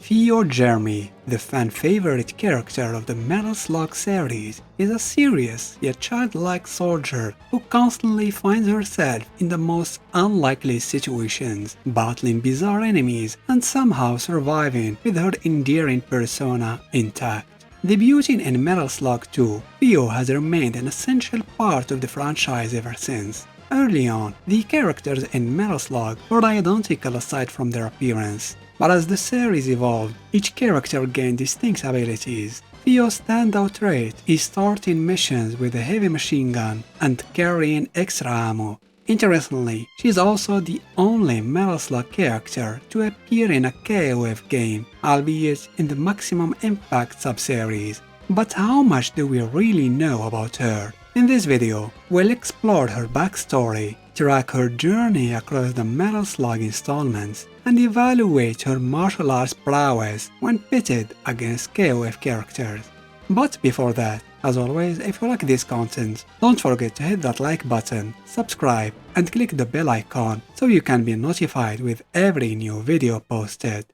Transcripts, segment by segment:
Fio Germi, the fan-favorite character of the Metal Slug series, is a serious yet childlike soldier who constantly finds herself in the most unlikely situations, battling bizarre enemies and somehow surviving with her endearing persona intact. Debuting in Metal Slug 2, Fio has remained an essential part of the franchise ever since. Early on, the characters in Metal Slug were identical aside from their appearance. But as the series evolved, each character gained distinct abilities. Fio's standout trait is starting missions with a heavy machine gun and carrying extra ammo. Interestingly, she is also the only Metal Slug character to appear in a KOF game, albeit in the Maximum Impact subseries. But how much do we really know about her? In this video, we'll explore her backstory, track her journey across the Metal Slug installments, and evaluate her martial arts prowess when pitted against KOF characters. But before that, as always, if you like this content, don't forget to hit that like button, subscribe, and click the bell icon so you can be notified with every new video posted.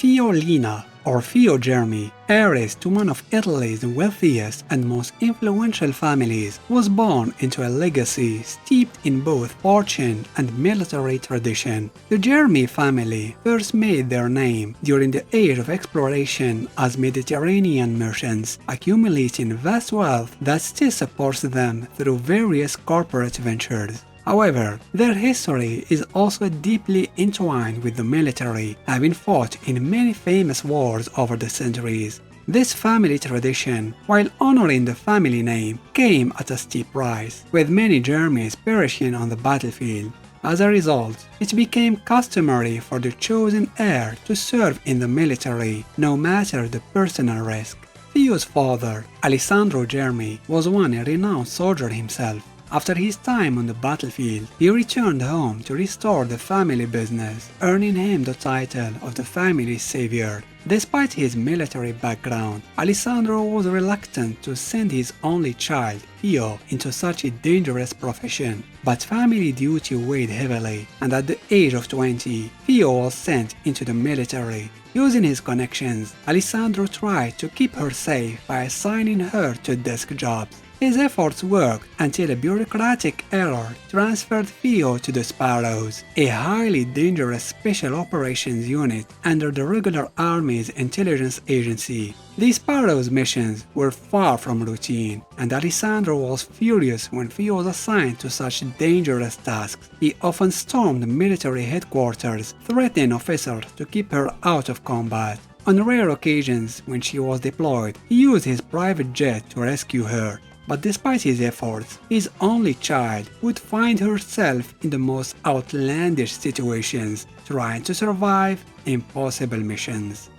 Fiolina, or Fio Germi, heiress to one of Italy's wealthiest and most influential families, was born into a legacy steeped in both fortune and military tradition. The Germi family first made their name during the age of exploration as Mediterranean merchants, accumulating vast wealth that still supports them through various corporate ventures. However, their history is also deeply entwined with the military, having fought in many famous wars over the centuries. This family tradition, while honoring the family name, came at a steep price, with many Germans perishing on the battlefield. As a result, it became customary for the chosen heir to serve in the military, no matter the personal risk. Fio's father, Alessandro Germi, was once a renowned soldier himself. After his time on the battlefield, he returned home to restore the family business, earning him the title of the family's savior. Despite his military background, Alessandro was reluctant to send his only child, Fio, into such a dangerous profession. But family duty weighed heavily, and at the age of 20, Fio was sent into the military. Using his connections, Alessandro tried to keep her safe by assigning her to desk jobs. His efforts worked until a bureaucratic error transferred Fio to the Sparrows, a highly dangerous special operations unit under the regular Army's intelligence agency. The Sparrows' missions were far from routine, and Alessandro was furious when Fio was assigned to such dangerous tasks. He often stormed military headquarters, threatening officers to keep her out of combat. On rare occasions when she was deployed, he used his private jet to rescue her. But despite his efforts, his only child would find herself in the most outlandish situations, trying to survive impossible missions.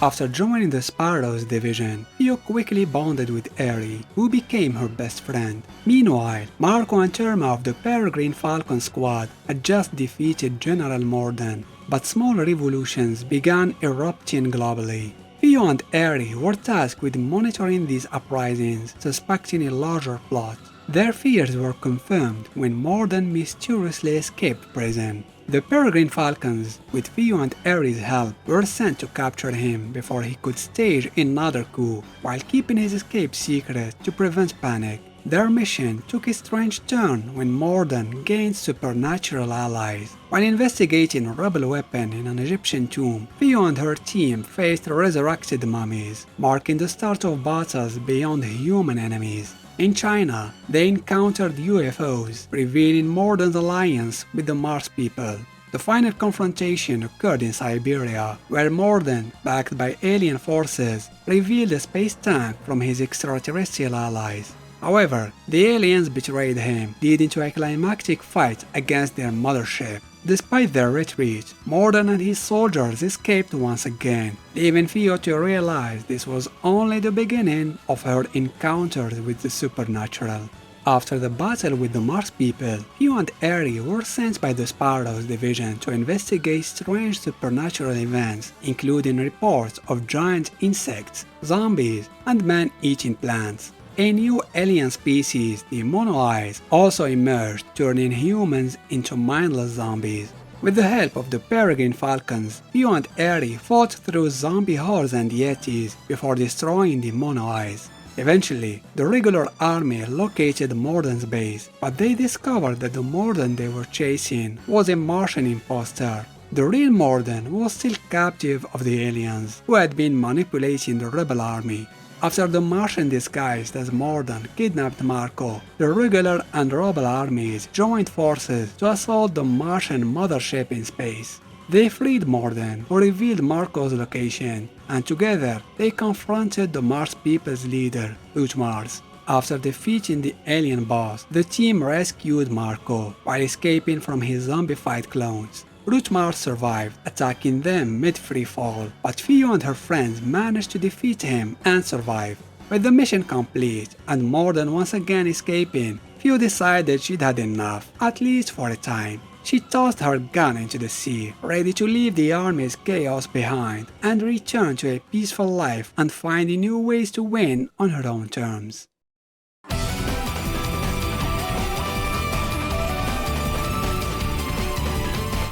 After joining the Sparrows division, Fio quickly bonded with Aurea, who became her best friend. Meanwhile, Marco and Terma of the Peregrine Falcon squad had just defeated General Morden, but small revolutions began erupting globally. Fio and Aurea were tasked with monitoring these uprisings, suspecting a larger plot. Their fears were confirmed when Morden mysteriously escaped prison. The Peregrine Falcons, with Fio and Aurea's help, were sent to capture him before he could stage another coup, while keeping his escape secret to prevent panic. Their mission took a strange turn when Morden gained supernatural allies. While investigating a rebel weapon in an Egyptian tomb, Fio and her team faced resurrected mummies, marking the start of battles beyond human enemies. In China, they encountered UFOs, revealing Morden's alliance with the Mars people. The final confrontation occurred in Siberia, where Morden, backed by alien forces, revealed a space tank from his extraterrestrial allies. However, the aliens betrayed him, leading to a climactic fight against their mothership. Despite their retreat, Morden and his soldiers escaped once again, leaving Fio to realize this was only the beginning of her encounters with the supernatural. After the battle with the Mars people, Fio and Aurea were sent by the Sparrows division to investigate strange supernatural events, including reports of giant insects, zombies, and man-eating plants. A new alien species, the Mono-Eyes, also emerged, turning humans into mindless zombies. With the help of the Peregrine Falcons, Fio and Aurea fought through zombie hordes and yetis before destroying the Mono-Eyes. Eventually, the regular army located Morden's base, but they discovered that the Morden they were chasing was a Martian imposter. The real Morden was still captive of the aliens, who had been manipulating the rebel army. After the Martian disguised as Morden kidnapped Marco, the regular and rebel armies joined forces to assault the Martian mothership in space. They freed Morden, who revealed Marco's location, and together they confronted the Mars people's leader, Mars. After defeating the alien boss, the team rescued Marco while escaping from his zombified clones. Mars survived, attacking them mid-free fall, but Fio and her friends managed to defeat him and survive. With the mission complete and Morden once again escaping, Fio decided she'd had enough, at least for a time. She tossed her gun into the sea, ready to leave the army's chaos behind and return to a peaceful life and finding new ways to win on her own terms.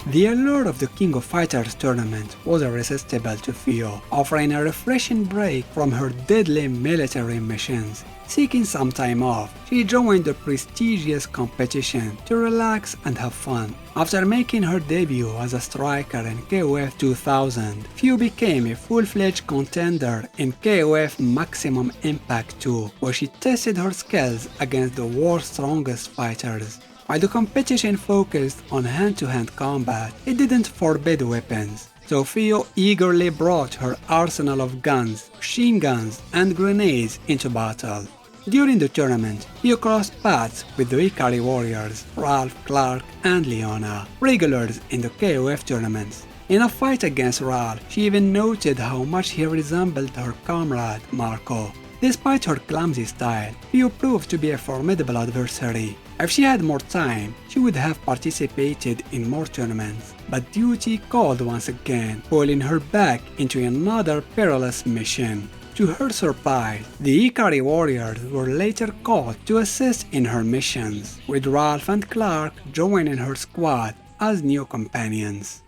The allure of the King of Fighters tournament was irresistible to Fio, offering a refreshing break from her deadly military missions. Seeking some time off, she joined the prestigious competition to relax and have fun. After making her debut as a striker in KOF 2000, Fio became a full-fledged contender in KOF Maximum Impact 2, where she tested her skills against the world's strongest fighters. While the competition focused on hand-to-hand combat, it didn't forbid weapons, so Fio eagerly brought her arsenal of guns, machine guns, and grenades into battle. During the tournament, Fio crossed paths with the Ikari Warriors, Ralph, Clark, and Leona, regulars in the KOF tournaments. In a fight against Ralph, she even noted how much he resembled her comrade, Marco. Despite her clumsy style, Fio proved to be a formidable adversary. If she had more time, she would have participated in more tournaments, but duty called once again, pulling her back into another perilous mission. To her surprise, the Ikari Warriors were later called to assist in her missions, with Ralph and Clark joining her squad as new companions.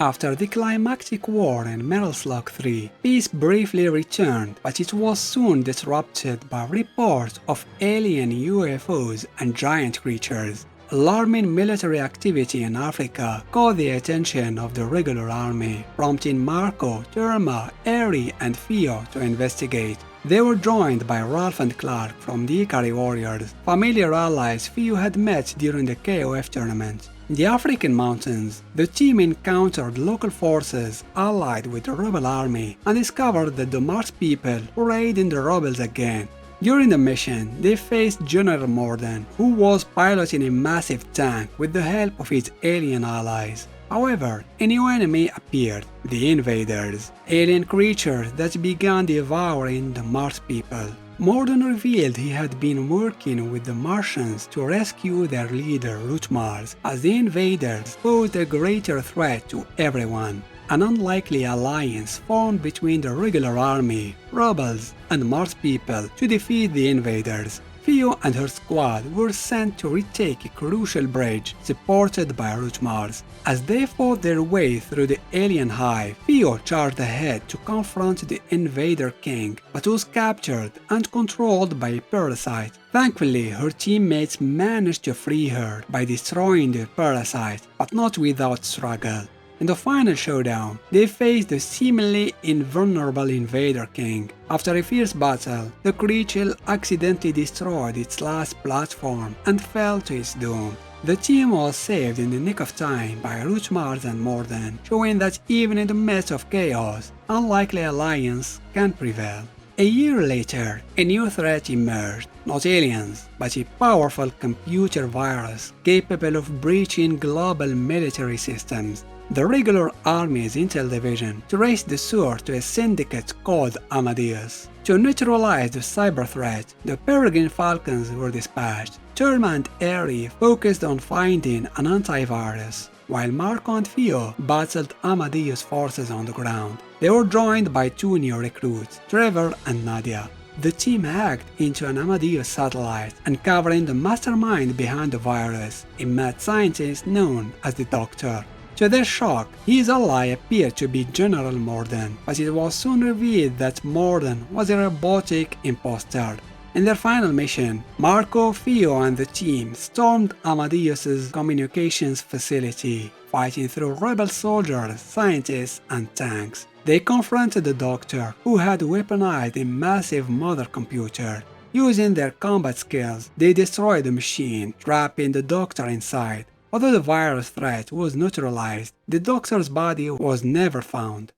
After the climactic war in Metal Slug 3, peace briefly returned, but it was soon disrupted by reports of alien UFOs and giant creatures. Alarming military activity in Africa caught the attention of the regular army, prompting Marco, Terma, Aurea, and Fio to investigate. They were joined by Ralph and Clark from the Ikari Warriors, familiar allies Fio had met during the KOF tournament. In the African mountains, the team encountered local forces allied with the rebel army and discovered that the Mars people were aiding the rebels again. During the mission, they faced General Morden, who was piloting a massive tank with the help of his alien allies. However, a new enemy appeared, the Invaders, alien creatures that began devouring the Mars people. Morden revealed he had been working with the Martians to rescue their leader Mars, as the Invaders posed a greater threat to everyone. An unlikely alliance formed between the regular army, rebels, and Mars people to defeat the Invaders. Fio and her squad were sent to retake a crucial bridge supported by Mars. As they fought their way through the alien hive, Fio charged ahead to confront the Invader King, but was captured and controlled by a parasite. Thankfully, her teammates managed to free her by destroying the parasite, but not without struggle. In the final showdown, they faced the seemingly invulnerable Invader King. After a fierce battle, the creature accidentally destroyed its last platform and fell to its doom. The team was saved in the nick of time by Mars and Morden, showing that even in the midst of chaos, unlikely alliance can prevail. A year later, a new threat emerged, not aliens, but a powerful computer virus capable of breaching global military systems. The regular army's intel division traced the source to a syndicate called Amadeus. To neutralize the cyber threat, the Peregrine Falcons were dispatched. Thelma and Aerie focused on finding an antivirus, while Marco and Fio battled Amadeus' forces on the ground. They were joined by two new recruits, Trevor and Nadia. The team hacked into an Amadeus satellite, uncovering the mastermind behind the virus, a mad scientist known as the Doctor. To their shock, his ally appeared to be General Morden, but it was soon revealed that Morden was a robotic imposter. In their final mission, Marco, Fio and the team stormed Amadeus's communications facility, fighting through rebel soldiers, scientists and tanks. They confronted the Doctor, who had weaponized a massive mother computer. Using their combat skills, they destroyed the machine, trapping the Doctor inside. Although the virus threat was neutralized, the Doctor's body was never found.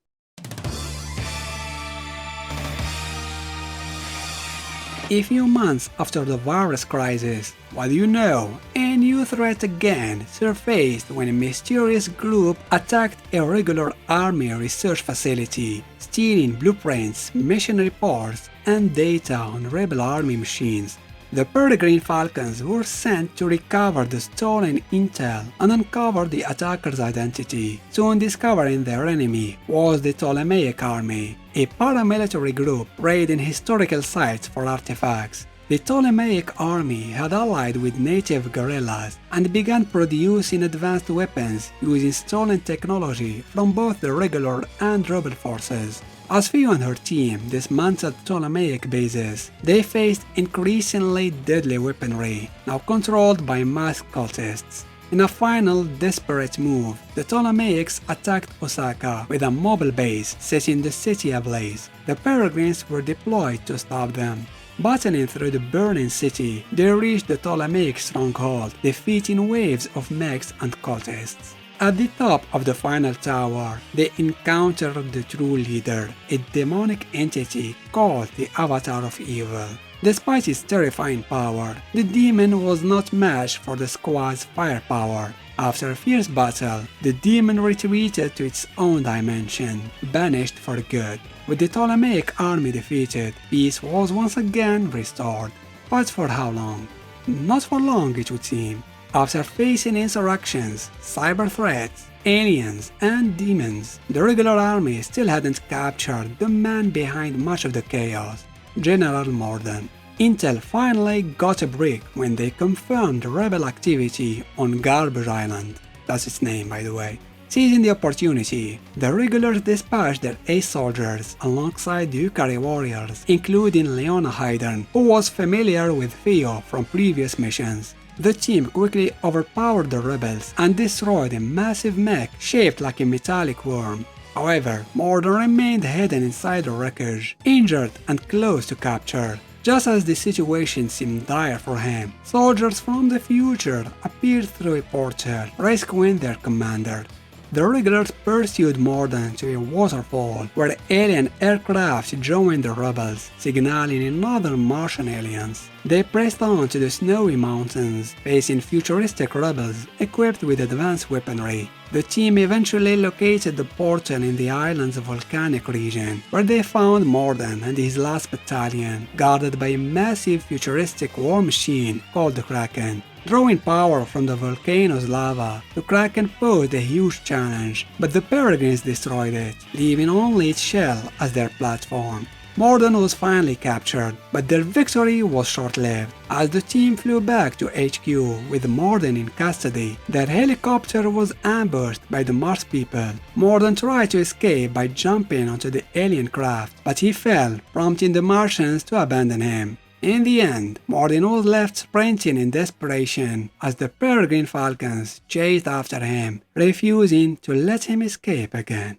A few months after the virus crisis, what do you know? A new threat again surfaced when a mysterious group attacked a regular army research facility, stealing blueprints, mission reports, and data on rebel army machines. The Peregrine Falcons were sent to recover the stolen intel and uncover the attacker's identity. Soon discovering their enemy was the Ptolemaic army, a paramilitary group raiding historical sites for artifacts. The Ptolemaic army had allied with native guerrillas and began producing advanced weapons using stolen technology from both the regular and rebel forces. As Fio and her team dismantled Ptolemaic bases, they faced increasingly deadly weaponry, now controlled by masked cultists. In a final desperate move, the Ptolemaics attacked Osaka with a mobile base, setting the city ablaze. The Peregrines were deployed to stop them. Battling through the burning city, they reached the Ptolemaic stronghold, defeating waves of mechs and cultists. At the top of the final tower, they encountered the true leader, a demonic entity called the Avatar of Evil. Despite its terrifying power, the demon was not matched for the squad's firepower. After a fierce battle, the demon retreated to its own dimension, banished for good. With the Ptolemaic army defeated, peace was once again restored. But for how long? Not for long, it would seem. After facing insurrections, cyber threats, aliens, and demons, the regular army still hadn't captured the man behind much of the chaos, General Morden. Intel finally got a break when they confirmed rebel activity on Garbage Island. That's its name, by the way. Seizing the opportunity, the regulars dispatched their ace soldiers alongside the Yukari warriors, including Leona Haydn, who was familiar with Fio from previous missions. The team quickly overpowered the rebels and destroyed a massive mech shaped like a metallic worm. However, Morden remained hidden inside the wreckage, injured and close to capture. Just as the situation seemed dire for him, soldiers from the future appeared through a portal, rescuing their commander. The regulars pursued Morden to a waterfall where alien aircraft joined the rebels, signaling another Martian aliens. They pressed on to the snowy mountains, facing futuristic rebels equipped with advanced weaponry. The team eventually located the portal in the island's volcanic region, where they found Morden and his last battalion, guarded by a massive futuristic war machine called the Kraken. Drawing power from the volcano's lava, the Kraken posed a huge challenge, but the Peregrines destroyed it, leaving only its shell as their platform. Morden was finally captured, but their victory was short-lived. As the team flew back to HQ with Morden in custody, their helicopter was ambushed by the Mars people. Morden tried to escape by jumping onto the alien craft, but he fell, prompting the Martians to abandon him. In the end, Morden was left sprinting in desperation as the Peregrine Falcons chased after him, refusing to let him escape again.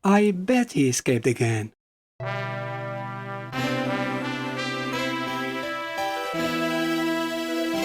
I bet he escaped again.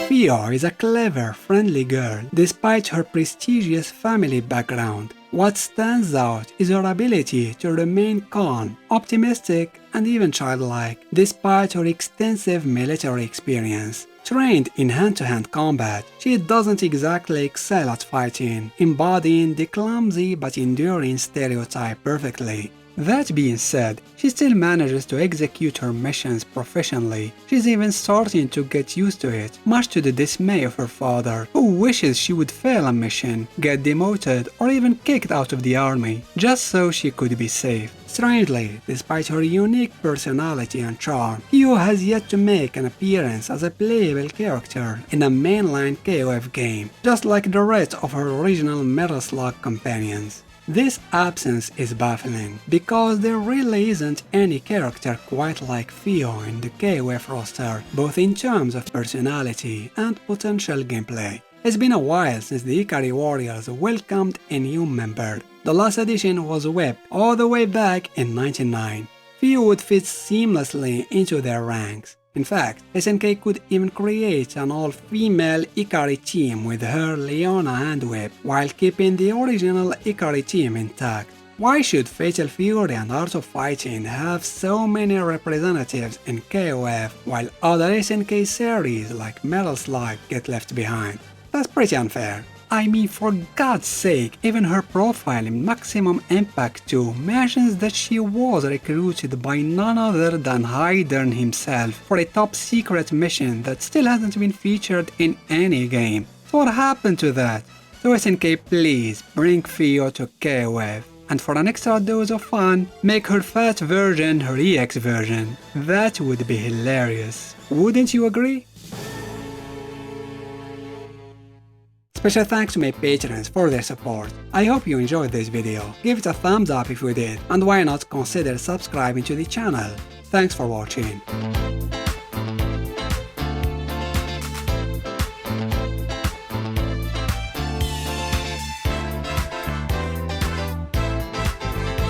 Fio is a clever, friendly girl, despite her prestigious family background. What stands out is her ability to remain calm, optimistic, and even childlike, despite her extensive military experience. Trained in hand-to-hand combat, she doesn't exactly excel at fighting, embodying the clumsy but enduring stereotype perfectly. That being said, she still manages to execute her missions professionally. She's even starting to get used to it, much to the dismay of her father, who wishes she would fail a mission, get demoted, or even kicked out of the army, just so she could be safe. Strangely, despite her unique personality and charm, Fio has yet to make an appearance as a playable character in a mainline KOF game, just like the rest of her original Metal Slug companions. This absence is baffling, because there really isn't any character quite like Fio in the KOF roster, both in terms of personality and potential gameplay. It's been a while since the Ikari Warriors welcomed a new member. The last edition was Whip all the way back in '99. Fio would fit seamlessly into their ranks. In fact, SNK could even create an all-female Ikari team with her, Leona and Whip, while keeping the original Ikari team intact. Why should Fatal Fury and Art of Fighting have so many representatives in KOF while other SNK series like Metal Slug get left behind? That's pretty unfair. I mean, for God's sake, even her profile in Maximum Impact 2 mentions that she was recruited by none other than Hydern himself for a top secret mission that still hasn't been featured in any game. So what happened to that? So SNK, please bring Fio to KOF. And for an extra dose of fun, make her fat version her EX version. That would be hilarious. Wouldn't you agree? Special thanks to my patrons for their support. I hope you enjoyed this video. Give it a thumbs up if you did, and why not consider subscribing to the channel. Thanks for watching.